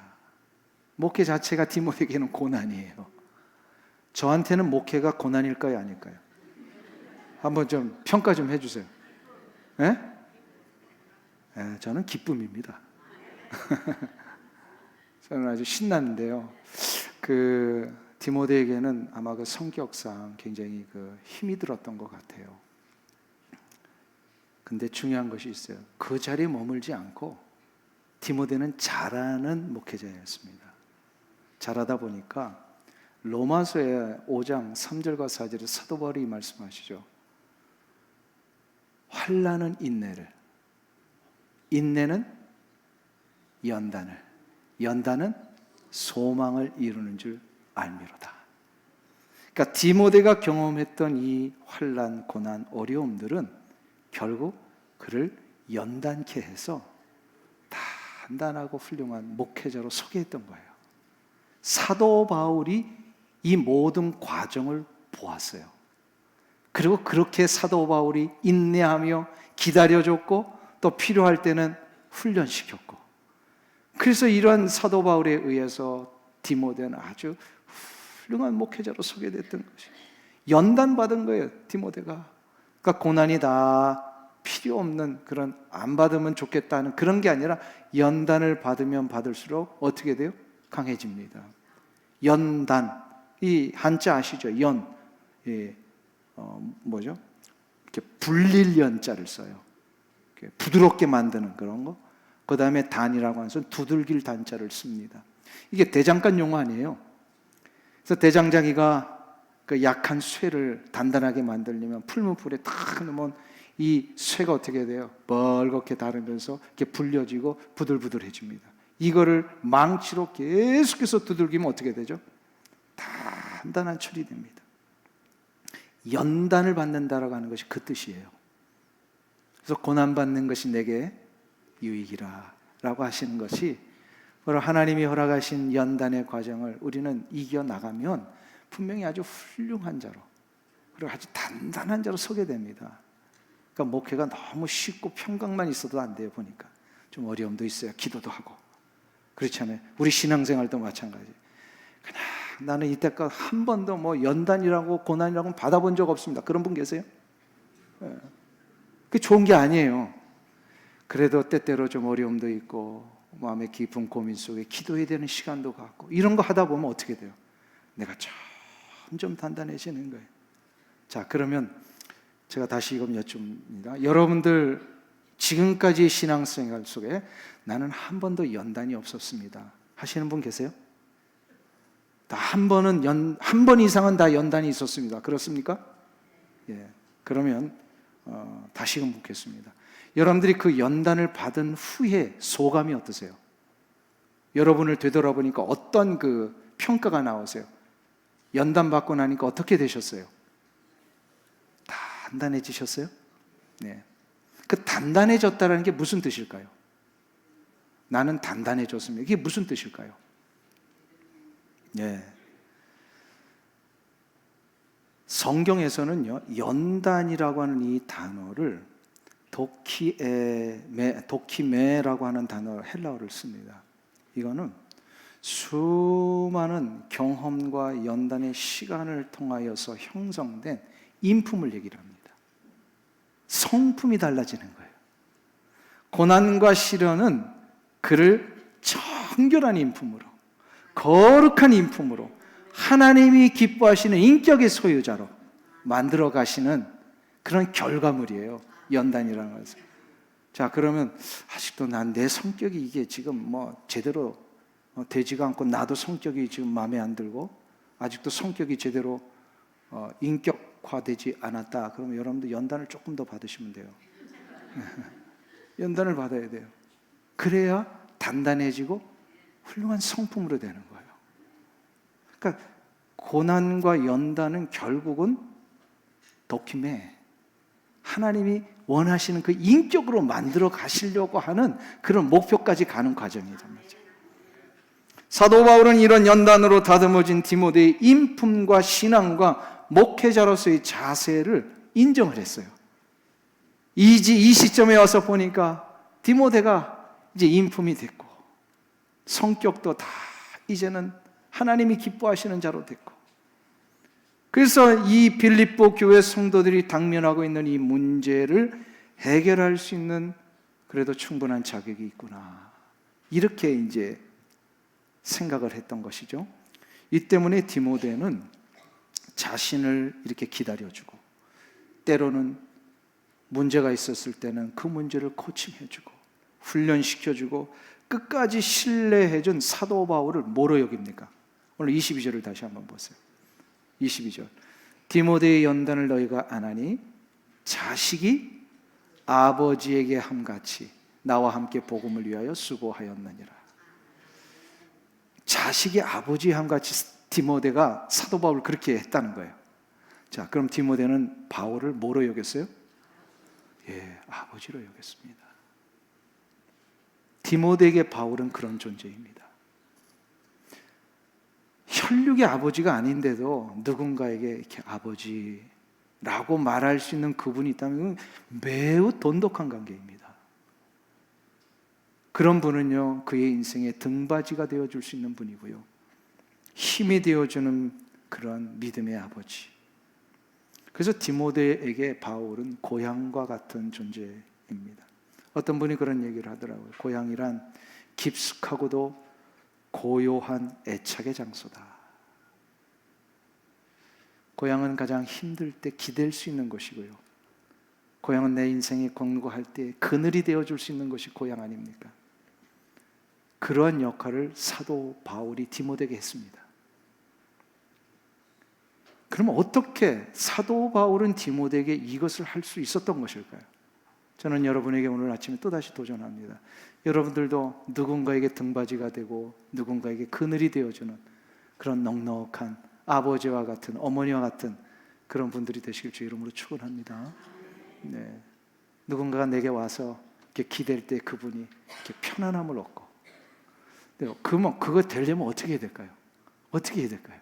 목회 자체가 디모데에게는 고난이에요. 저한테는 목회가 고난일까요? 아닐까요? 한번 좀 평가 좀 해주세요. 네? 저는 기쁨입니다. 저는 아주 신났는데요. 그 디모데에게는 아마 그 성격상 굉장히 그 힘이 들었던 것 같아요. 근데 중요한 것이 있어요. 그 자리에 머물지 않고 디모데는 잘하는 목회자였습니다. 잘하다 보니까 로마서의 5장 3절과 4절에 사도 바울이 말씀하시죠. 환난은 인내를, 인내는 연단을, 연단은 소망을 이루는 줄 알미로다. 그러니까 디모데가 경험했던 이 환난, 고난, 어려움들은 결국 그를 연단케 해서 단단하고 훌륭한 목회자로 서게 했던 거예요. 사도 바울이 이 모든 과정을 보았어요. 그리고 그렇게 사도 바울이 인내하며 기다려줬고 또 필요할 때는 훈련시켰고, 그래서 이러한 사도 바울에 의해서 디모데는 아주 훌륭한 목회자로 서게 됐던 것이, 연단받은 거예요, 디모데가. 그러니까 고난이 다 필요 없는 그런, 안 받으면 좋겠다는 그런 게 아니라 연단을 받으면 받을수록 어떻게 돼요? 강해집니다. 연단, 이 한자 아시죠? 연, 뭐죠? 이렇게 불릴 연자를 써요. 이렇게 부드럽게 만드는 그런 거. 그 다음에 단이라고 하는 것은 두들길 단자를 씁니다. 이게 대장간 용어 아니에요. 그래서 대장장이가 그 약한 쇠를 단단하게 만들려면 풀무불에 탁 넣으면 이 쇠가 어떻게 돼요? 벌겋게 다르면서 이렇게 불려지고 부들부들해집니다. 이거를 망치로 계속해서 두들기면 어떻게 되죠? 단단한 철이 됩니다. 연단을 받는다라고 하는 것이 그 뜻이에요. 그래서 고난받는 것이 내게 유익이라 라고 하시는 것이, 바로 하나님이 허락하신 연단의 과정을 우리는 이겨나가면 분명히 아주 훌륭한 자로, 그리고 아주 단단한 자로 서게 됩니다. 그러니까 목회가 너무 쉽고 평강만 있어도 안 돼요. 보니까 좀 어려움도 있어요. 기도도 하고. 그렇지 않아요? 우리 신앙생활도 마찬가지. 그냥 나는 이때까지 한 번도 뭐 연단이라고 고난이라고 받아본 적 없습니다. 그런 분 계세요? 그게 좋은 게 아니에요. 그래도 때때로 좀 어려움도 있고 마음의 깊은 고민 속에 기도해야 되는 시간도 갖고, 이런 거 하다 보면 어떻게 돼요? 내가 점점 단단해지는 거예요. 자, 그러면 제가 다시 이거 여쭙습니다. 여러분들 지금까지의 신앙생활 속에 나는 한 번도 연단이 없었습니다 하시는 분 계세요? 한 번 이상은 다 연단이 있었습니다. 그렇습니까? 예. 그러면 다시금 묻겠습니다. 여러분들이 그 연단을 받은 후에 소감이 어떠세요? 여러분을 되돌아보니까 어떤 그 평가가 나오세요? 연단 받고 나니까 어떻게 되셨어요? 단단해지셨어요? 네. 그 단단해졌다는 게 무슨 뜻일까요? 나는 단단해졌습니다. 이게 무슨 뜻일까요? 네. 성경에서는요, 연단이라고 하는 이 단어를 도키메라고 하는 단어, 헬라어를 씁니다. 이거는 수많은 경험과 연단의 시간을 통하여서 형성된 인품을 얘기를 합니다. 성품이 달라지는 거예요. 고난과 시련은 그를 정결한 인품으로, 거룩한 인품으로, 하나님이 기뻐하시는 인격의 소유자로 만들어 가시는 그런 결과물이에요, 연단이라는 것은. 자, 그러면 아직도 난 내 성격이 이게 지금 뭐 제대로 되지가 않고 나도 성격이 지금 마음에 안 들고 아직도 성격이 제대로 인격화되지 않았다. 그러면 여러분들 연단을 조금 더 받으시면 돼요. 연단을 받아야 돼요. 그래야 단단해지고 훌륭한 성품으로 되는 거예요. 그러니까 고난과 연단은 결국은 도킴에 하나님이 원하시는 그 인격으로 만들어 가시려고 하는 그런 목표까지 가는 과정이란 말이죠. 사도 바울은 이런 연단으로 다듬어진 디모데의 인품과 신앙과 목회자로서의 자세를 인정을 했어요. 이 시점에 와서 보니까 디모데가 이제 인품이 됐고 성격도 다 이제는 하나님이 기뻐하시는 자로 됐고, 그래서 이 빌립보 교회 성도들이 당면하고 있는 이 문제를 해결할 수 있는 그래도 충분한 자격이 있구나, 이렇게 이제 생각을 했던 것이죠. 이 때문에 디모데는 자신을 이렇게 기다려주고, 때로는 문제가 있었을 때는 그 문제를 코칭해주고 훈련시켜주고 끝까지 신뢰해준 사도 바울을 뭐로 여깁니까? 오늘 22절을 다시 한번 보세요. 22절. 디모데의 연단을 너희가 안 하니 자식이 아버지에게 함같이 나와 함께 복음을 위하여 수고하였느니라. 자식이 아버지의 함같이 디모데가 사도 바울을 그렇게 했다는 거예요. 자, 그럼 디모데는 바울을 뭐로 여겼어요? 예, 아버지로 여겼습니다. 디모데에게 바울은 그런 존재입니다. 혈육의 아버지가 아닌데도 누군가에게 이렇게 아버지라고 말할 수 있는 그분이 있다면 매우 돈독한 관계입니다. 그런 분은요, 그의 인생의 등받이가 되어줄 수 있는 분이고요, 힘이 되어주는 그런 믿음의 아버지. 그래서 디모데에게 바울은 고향과 같은 존재입니다. 어떤 분이 그런 얘기를 하더라고요. 고향이란 깊숙하고도 고요한 애착의 장소다. 고향은 가장 힘들 때 기댈 수 있는 곳이고요, 고향은 내 인생이 공고할 때 그늘이 되어줄 수 있는 것이 고향 아닙니까? 그러한 역할을 사도 바울이 디모데에게 했습니다. 그러면 어떻게 사도 바울은 디모데에게 이것을 할 수 있었던 것일까요? 저는 여러분에게 오늘 아침에 또다시 도전합니다. 여러분들도 누군가에게 등받이가 되고 누군가에게 그늘이 되어주는 그런 넉넉한 아버지와 같은, 어머니와 같은 그런 분들이 되시길 주 이름으로 축원합니다. 네. 누군가가 내게 와서 이렇게 기댈 때 그분이 이렇게 편안함을 얻고, 그러면 그거 되려면 어떻게 해야 될까요? 어떻게 해야 될까요?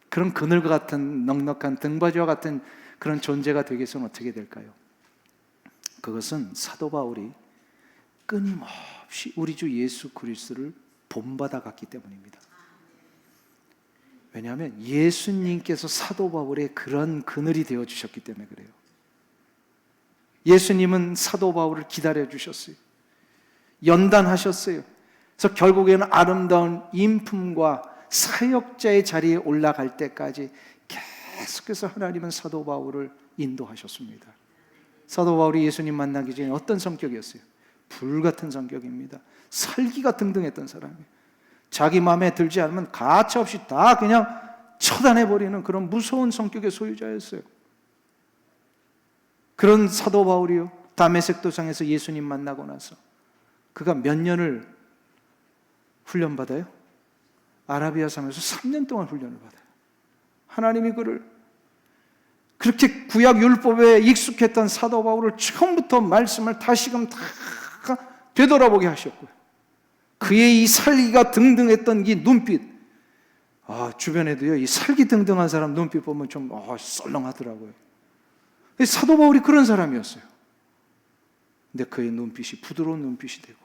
그런 그늘과 같은 넉넉한 등받이와 같은 그런 존재가 되기 위해서는 어떻게 될까요? 그것은 사도 바울이 끊임없이 우리 주 예수 그리스도를 본받아 갔기 때문입니다. 왜냐하면 예수님께서 사도 바울의 그런 그늘이 되어주셨기 때문에 그래요. 예수님은 사도 바울을 기다려주셨어요. 연단하셨어요. 그래서 결국에는 아름다운 인품과 사역자의 자리에 올라갈 때까지 계속해서 하나님은 사도 바울을 인도하셨습니다. 사도 바울이 예수님 만나기 전에 어떤 성격이었어요? 불같은 성격입니다. 살기가 등등했던 사람이에요. 자기 마음에 들지 않으면 가차없이 다 그냥 처단해버리는 그런 무서운 성격의 소유자였어요. 그런 사도 바울이요, 다메섹 도상에서 예수님 만나고 나서 그가 몇 년을 훈련받아요? 아라비아 섬에서 3년 동안 훈련을 받아요. 하나님이 그를 그렇게 구약 율법에 익숙했던 사도 바울을 처음부터 말씀을 다시금 다 되돌아보게 하셨고요, 그의 이 살기가 등등했던 이 눈빛, 주변에도요, 이 살기 등등한 사람 눈빛 보면 좀 썰렁하더라고요. 사도 바울이 그런 사람이었어요. 근데 그의 눈빛이 부드러운 눈빛이 되고,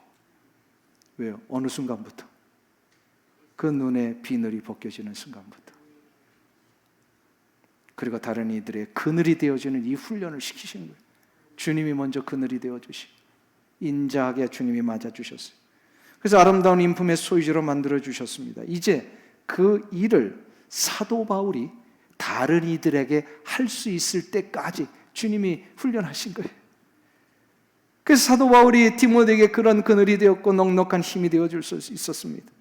왜요? 어느 순간부터 그 눈에 비늘이 벗겨지는 순간부터, 그리고 다른 이들의 그늘이 되어지는 이 훈련을 시키신 거예요. 주님이 먼저 그늘이 되어주시고 인자하게 주님이 맞아주셨어요. 그래서 아름다운 인품의 소유주로 만들어주셨습니다. 이제 그 일을 사도 바울이 다른 이들에게 할 수 있을 때까지 주님이 훈련하신 거예요. 그래서 사도 바울이 디모데에게 그런 그늘이 되었고 넉넉한 힘이 되어줄 수 있었습니다.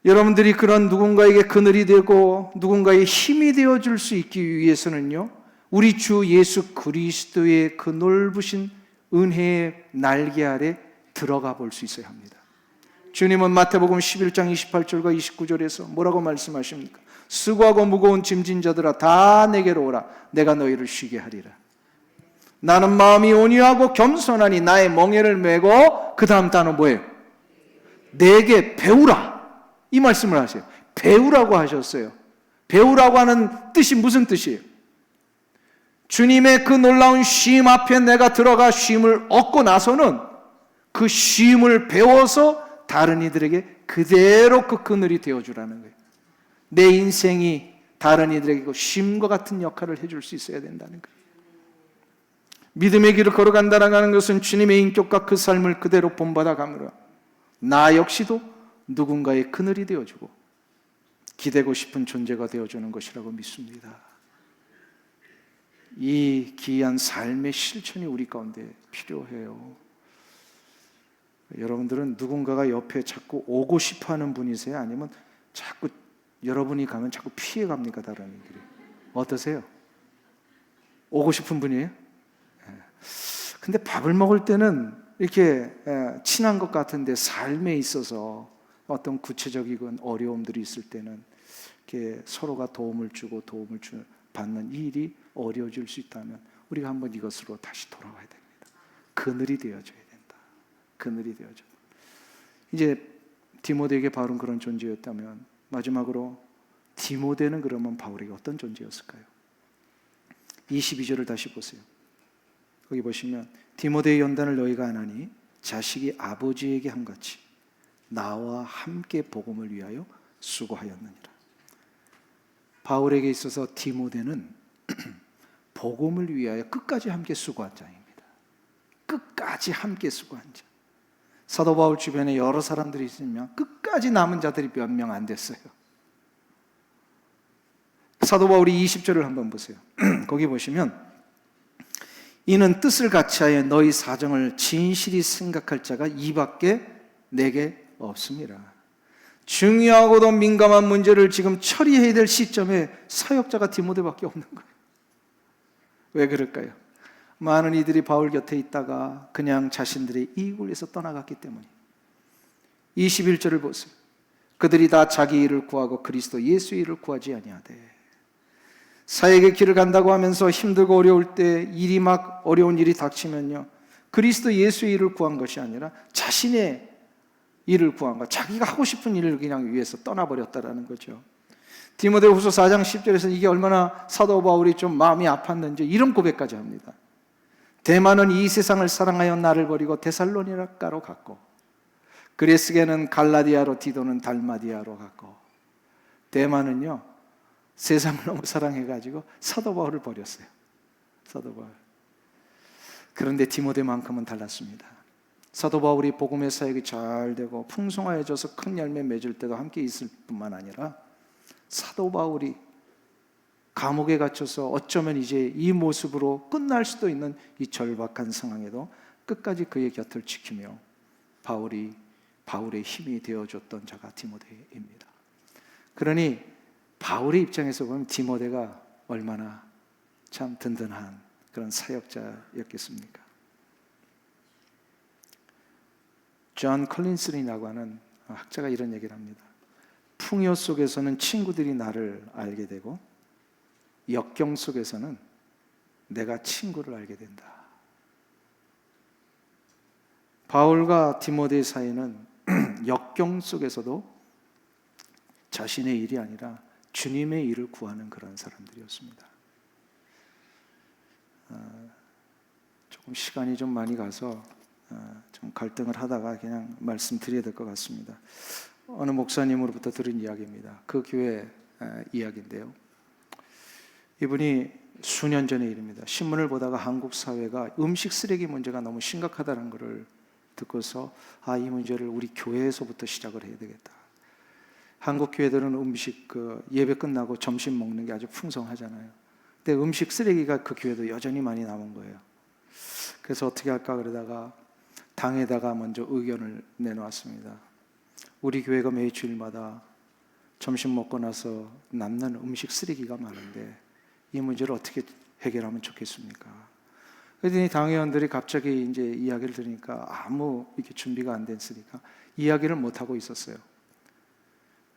여러분들이 그런 누군가에게 그늘이 되고 누군가의 힘이 되어줄 수 있기 위해서는요, 우리 주 예수 그리스도의 그 넓으신 은혜의 날개 아래 들어가 볼 수 있어야 합니다. 주님은 마태복음 11장 28절과 29절에서 뭐라고 말씀하십니까? 수고하고 무거운 짐진 자들아 다 내게로 오라. 내가 너희를 쉬게 하리라. 나는 마음이 온유하고 겸손하니 나의 멍에를 메고, 그 다음 단어 뭐예요? 내게 배우라. 이 말씀을 하세요. 배우라고 하셨어요. 배우라고 하는 뜻이 무슨 뜻이에요? 주님의 그 놀라운 쉼 앞에 내가 들어가 쉼을 얻고 나서는 그 쉼을 배워서 다른 이들에게 그대로 그 그늘이 되어주라는 거예요. 내 인생이 다른 이들에게 그 쉼과 같은 역할을 해줄 수 있어야 된다는 거예요. 믿음의 길을 걸어간다는 것은 주님의 인격과 그 삶을 그대로 본받아 가므로 나 역시도 누군가의 그늘이 되어주고 기대고 싶은 존재가 되어주는 것이라고 믿습니다. 이 귀한 삶의 실천이 우리 가운데 필요해요. 여러분들은 누군가가 옆에 자꾸 오고 싶어하는 분이세요? 아니면 자꾸 여러분이 가면 자꾸 피해 갑니까? 다른 길이 어떠세요? 오고 싶은 분이에요? 근데 밥을 먹을 때는 이렇게 친한 것 같은데 삶에 있어서 어떤 구체적인 어려움들이 있을 때는 이렇게 서로가 도움을 주고 받는 이 일이 어려워질 수 있다면 우리가 한번 이것으로 다시 돌아와야 됩니다. 그늘이 되어줘야 된다. 그늘이 되어줘. 이제 디모데에게 바울은 그런 존재였다면 마지막으로 디모데는 그러면 바울에게 어떤 존재였을까요? 22절을 다시 보세요. 거기 보시면 디모데의 연단을 너희가 안 하니 자식이 아버지에게 함같이 나와 함께 복음을 위하여 수고하였느니라. 바울에게 있어서 디모데는 복음을 위하여 끝까지 함께 수고한 자입니다. 끝까지 함께 수고한 자. 사도 바울 주변에 여러 사람들이 있으면 끝까지 남은 자들이 몇 명 안 됐어요. 사도 바울이 20절을 한번 보세요. 거기 보시면 이는 뜻을 같이하여 너희 사정을 진실히 생각할 자가 이밖에 내게 없습니다. 중요하고도 민감한 문제를 지금 처리해야 될 시점에 사역자가 디모데밖에 없는 거예요. 왜 그럴까요? 많은 이들이 바울 곁에 있다가 그냥 자신들의 이익을 위해서 떠나갔기 때문이에요. 21절을 보세요. 그들이 다 자기 일을 구하고 그리스도 예수의 일을 구하지 아니하되 사역의 길을 간다고 하면서 힘들고 어려울 때 일이 막 어려운 일이 닥치면요, 그리스도 예수의 일을 구한 것이 아니라 자신의 일을 구한 것, 자기가 하고 싶은 일을 그냥 위해서 떠나버렸다라는 거죠. 디모데후서 4장 10절에서 이게 얼마나 사도 바울이 좀 마음이 아팠는지 이런 고백까지 합니다. 데마는 이 세상을 사랑하여 나를 버리고 데살로니가로 갔고 그레스게는 갈라디아로, 디도는 달마디아로 갔고, 데마는요 세상을 너무 사랑해가지고 사도 바울을 버렸어요. 사도 바울. 그런데 디모데만큼은 달랐습니다. 사도 바울이 복음의 사역이 잘 되고 풍성해져서 큰 열매 맺을 때도 함께 있을 뿐만 아니라 사도 바울이 감옥에 갇혀서 어쩌면 이제 이 모습으로 끝날 수도 있는 이 절박한 상황에도 끝까지 그의 곁을 지키며 바울의 힘이 되어줬던 자가 디모데입니다. 그러니 바울의 입장에서 보면 디모데가 얼마나 참 든든한 그런 사역자였겠습니까? 존 컬린슨이라고 하는 학자가 이런 얘기를 합니다. 풍요 속에서는 친구들이 나를 알게 되고 역경 속에서는 내가 친구를 알게 된다. 바울과 디모데 사이는 역경 속에서도 자신의 일이 아니라 주님의 일을 구하는 그런 사람들이었습니다. 조금 시간이 좀 많이 가서 좀 갈등을 하다가 그냥 말씀드려야 될 것 같습니다. 어느 목사님으로부터 들은 이야기입니다. 그 교회 이야기인데요. 이분이 수년 전의 일입니다. 신문을 보다가 한국 사회가 음식 쓰레기 문제가 너무 심각하다는 것을 듣고서 이 문제를 우리 교회에서부터 시작을 해야 되겠다. 한국 교회들은 음식 예배 끝나고 점심 먹는 게 아주 풍성하잖아요. 근데 음식 쓰레기가 그 교회도 여전히 많이 남은 거예요. 그래서 어떻게 할까 그러다가 당에다가 먼저 의견을 내놓았습니다. 우리 교회가 매일 주일마다 점심 먹고 나서 남는 음식 쓰레기가 많은데 이 문제를 어떻게 해결하면 좋겠습니까? 그랬더니 당회원들이 갑자기 이제 이야기를 들으니까 아무 이렇게 준비가 안 됐으니까 이야기를 못 하고 있었어요.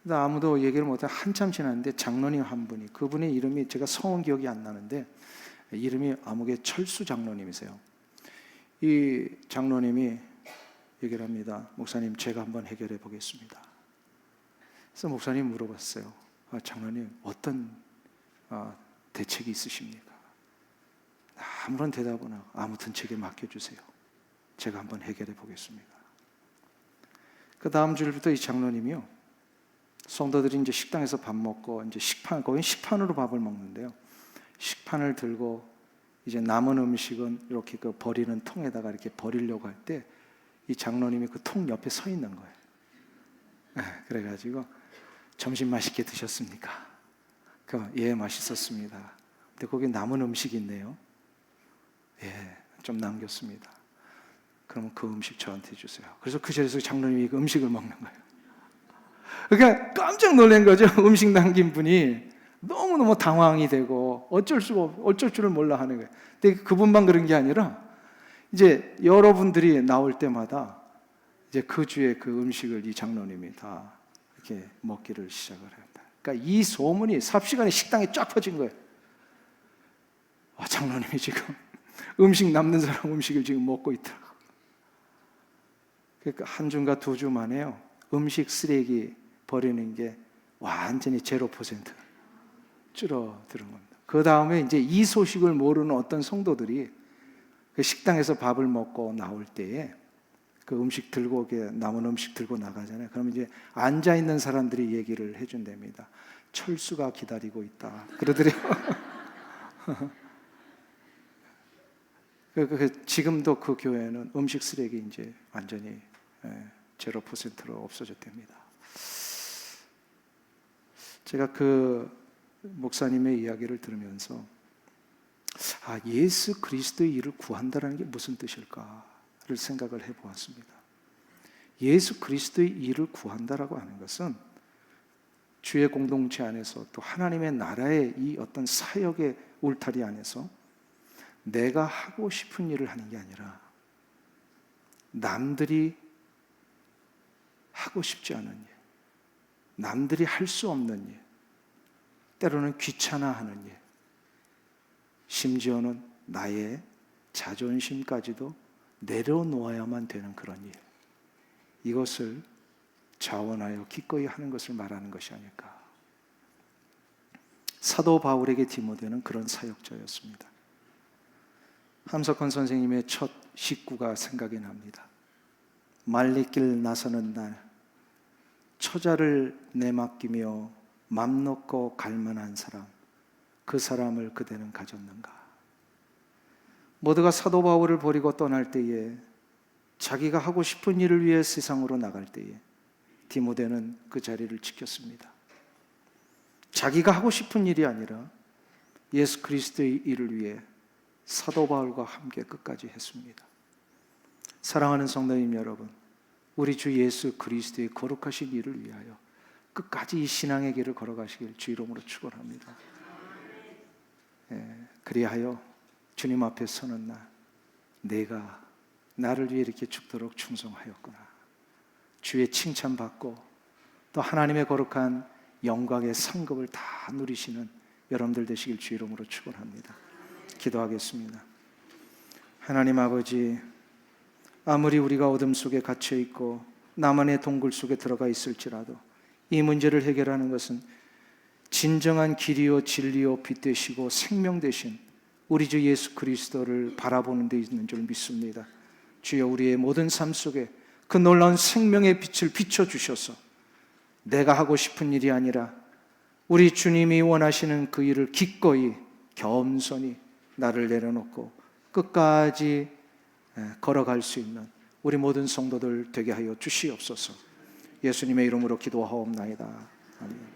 근데 아무도 얘기를 못해 한참 지났는데 장로님 한 분이, 그분의 이름이 제가 성은 기억이 안 나는데 이름이 아무개 철수 장로님이세요. 이 장로님이 얘기를 합니다. 목사님, 제가 한번 해결해 보겠습니다. 그래서 목사님 물어봤어요. 장로님, 어떤 대책이 있으십니까? 아무런 대답은 하고, 아무튼 제게 맡겨주세요. 제가 한번 해결해 보겠습니다. 그 다음 주일부터 이 장로님이요, 성도들이 이제 식당에서 밥 먹고 이제 거긴 식판으로 밥을 먹는데요. 식판을 들고 이제 남은 음식은 이렇게 그 버리는 통에다가 이렇게 버리려고 할 때 이 장로님이 그 통 옆에 서 있는 거예요. 그래가지고 점심 맛있게 드셨습니까? 예, 맛있었습니다. 근데 거기 남은 음식이 있네요. 예, 좀 남겼습니다. 그러면 그 음식 저한테 주세요. 그래서 그 자리에서 장로님이 그 음식을 먹는 거예요. 그러니까 깜짝 놀란 거죠. 음식 남긴 분이 너무너무 당황이 되고 어쩔 줄을 몰라 하는 거예요. 근데 그분만 그런 게 아니라 이제 여러분들이 나올 때마다 이제 그 주에 그 음식을 이 장로님이 다 이렇게 먹기를 시작을 합니다. 그러니까 이 소문이 삽시간에 식당에 쫙 퍼진 거예요. 장로님이 지금 음식 남는 사람 음식을 지금 먹고 있더라고. 그러니까 한 주인가 두 주 만에요, 음식 쓰레기 버리는 게 완전히 0% 줄어드는 겁니다. 그 다음에 이제 이 소식을 모르는 어떤 성도들이 그 식당에서 밥을 먹고 나올 때에 그 음식 들고, 남은 음식 들고 나가잖아요. 그러면 이제 앉아 있는 사람들이 얘기를 해준답니다. 철수가 기다리고 있다. 그러더래요. 지금도 그 교회는 음식 쓰레기 이제 완전히 0%로 없어졌답니다. 제가 그 목사님의 이야기를 들으면서 예수 그리스도의 일을 구한다는 게 무슨 뜻일까를 생각을 해보았습니다. 예수 그리스도의 일을 구한다라고 하는 것은 주의 공동체 안에서 또 하나님의 나라의 이 어떤 사역의 울타리 안에서 내가 하고 싶은 일을 하는 게 아니라 남들이 하고 싶지 않은 일, 남들이 할 수 없는 일, 때로는 귀찮아하는 일, 심지어는 나의 자존심까지도 내려놓아야만 되는 그런 일, 이것을 자원하여 기꺼이 하는 것을 말하는 것이 아닐까. 사도 바울에게 디모데는 그런 사역자였습니다. 함석헌 선생님의 첫 식구가 생각이 납니다. 말리길 나서는 날 처자를 내맡기며 맘 놓고 갈 만한 사람, 그 사람을 그대는 가졌는가. 모두가 사도 바울을 버리고 떠날 때에, 자기가 하고 싶은 일을 위해 세상으로 나갈 때에 디모데는 그 자리를 지켰습니다. 자기가 하고 싶은 일이 아니라 예수 그리스도의 일을 위해 사도 바울과 함께 끝까지 했습니다. 사랑하는 성도님 여러분, 우리 주 예수 그리스도의 거룩하신 일을 위하여 끝까지 이 신앙의 길을 걸어가시길 주 이름으로 축원합니다. 그리하여 주님 앞에 서는 날, 내가 나를 위해 이렇게 죽도록 충성하였구나, 주의 칭찬받고 또 하나님의 거룩한 영광의 상급을 다 누리시는 여러분들 되시길 주 이름으로 축원합니다. 기도하겠습니다. 하나님 아버지, 아무리 우리가 어둠 속에 갇혀 있고 나만의 동굴 속에 들어가 있을지라도 이 문제를 해결하는 것은 진정한 길이요 진리요 빛 되시고 생명 되신 우리 주 예수 그리스도를 바라보는 데 있는 줄 믿습니다. 주여, 우리의 모든 삶 속에 그 놀라운 생명의 빛을 비춰주셔서 내가 하고 싶은 일이 아니라 우리 주님이 원하시는 그 일을 기꺼이 겸손히 나를 내려놓고 끝까지 걸어갈 수 있는 우리 모든 성도들 되게 하여 주시옵소서. 예수님의 이름으로 기도하옵나이다. 아멘.